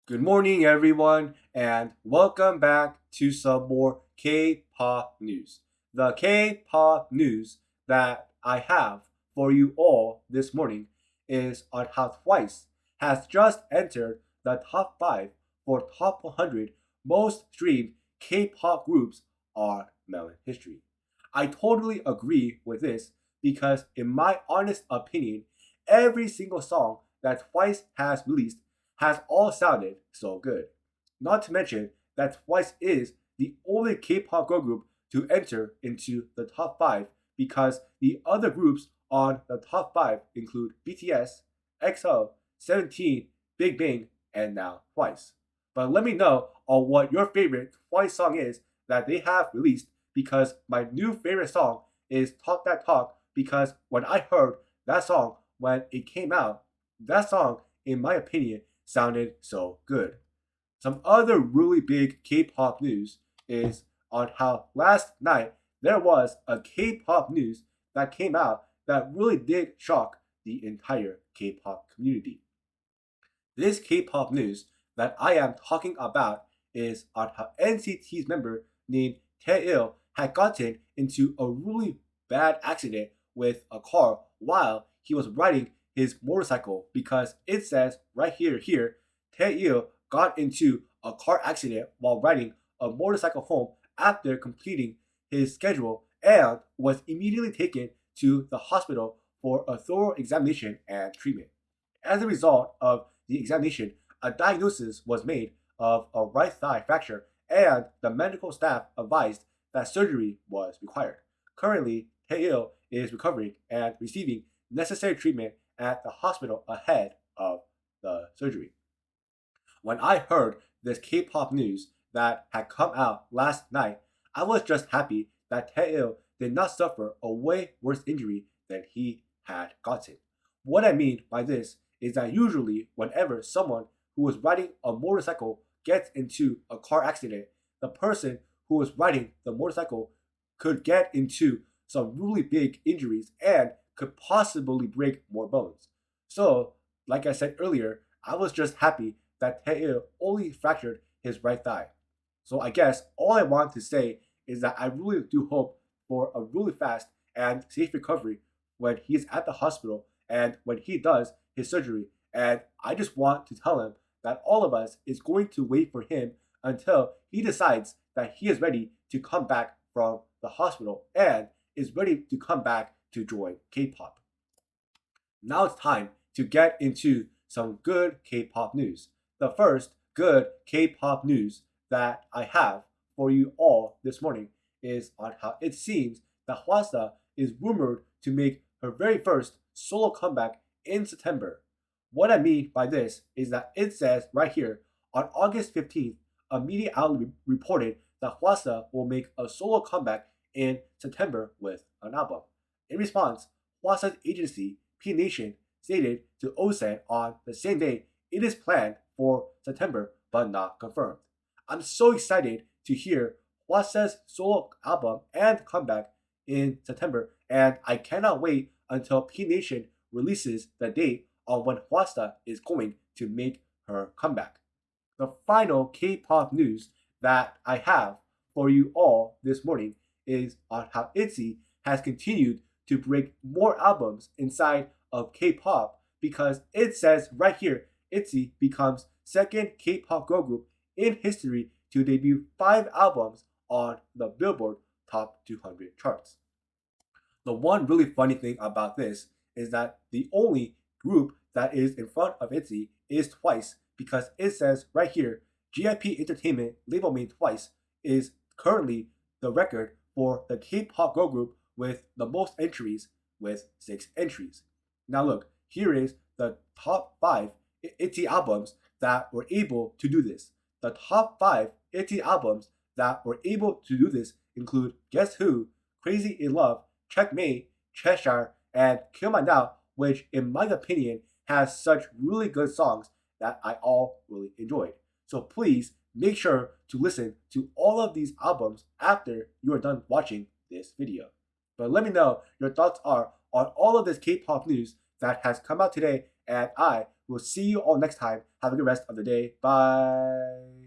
Good morning, everyone, and welcome back to some more K-pop news. The K-pop news that I have for you all this morning is on how Twice has just entered the top 5 for top 100 most streamed K-pop groups on Melon history. I totally agree with this because, in my honest opinion, every single song that Twice has released has all sounded so good. Not to mention that Twice is the only K-pop girl group to enter into the top 5 because the other groups on the top 5 include BTS, EXO, 17, Big Bang, and now Twice. But let me know on what your favorite Twice song is that they have released because my new favorite song is Talk That Talk because when I heard that song when it came out, that song, in my opinion, sounded so good. Some other really big K-pop news is on how last night there was a K-pop news that came out that really did shock the entire K-pop community. This K-pop news that I am talking about is on how NCT's member named Taeil had gotten into a really bad accident with a car while he was riding his motorcycle because it says right here, Taeil got into a car accident while riding a motorcycle home after completing his schedule and was immediately taken to the hospital for a thorough examination and treatment. As a result of the examination, a diagnosis was made of a right thigh fracture, and the medical staff advised that surgery was required. Currently, Taeil is recovering and receiving necessary treatment at the hospital ahead of the surgery. When I heard this K-pop news that had come out last night, I was just happy that Taeil did not suffer a way worse injury than he had gotten. What I mean by this is that usually whenever someone who is riding a motorcycle gets into a car accident, the person who is riding the motorcycle could get into some really big injuries and could possibly break more bones. So, like I said earlier, I was just happy that Taeil only fractured his right thigh. So I guess all I want to say is that I really do hope for a really fast and safe recovery when he is at the hospital and when he does his surgery. And I just want to tell him that all of us is going to wait for him until he decides that he is ready to come back from the hospital and is ready to come back to join K-pop. Now it's time to get into some good K-pop news. The first good K-pop news that I have for you all this morning is on how it seems that Hwasa is rumored to make her very first solo comeback in September. What I mean by this is that it says right here on August 15th, a media outlet reported that Hwasa will make a solo comeback in September with an album. In response, Hwasa's agency, P Nation, stated to OSEN on the same day it is planned for September but not confirmed. I'm so excited to hear Hwasa's solo album and comeback in September, and I cannot wait until P Nation releases the date on when Hwasa is going to make her comeback. The final K-pop news that I have for you all this morning is on how Itzy has continued to break more albums inside of K-pop because it says right here Itzy becomes second K-pop girl group in history to debut 5 albums on the Billboard Top 200 charts. The one really funny thing about this is that the only group that is in front of Itzy is Twice because it says right here GIP Entertainment label mate Twice is currently the record for the K-pop girl group with the most entries with 6 entries. Now look, here is the top 5 Itzy albums that were able to do this. The top 5 Itzy albums that were able to do this include Guess Who, Crazy in Love, Checkmate, Cheshire, and Kill My Now, which in my opinion has such really good songs that I all really enjoyed. So please make sure to listen to all of these albums after you are done watching this video. But let me know your thoughts are on all of this K-pop news that has come out today, and I We'll see you all next time. Have a good rest of the day. Bye.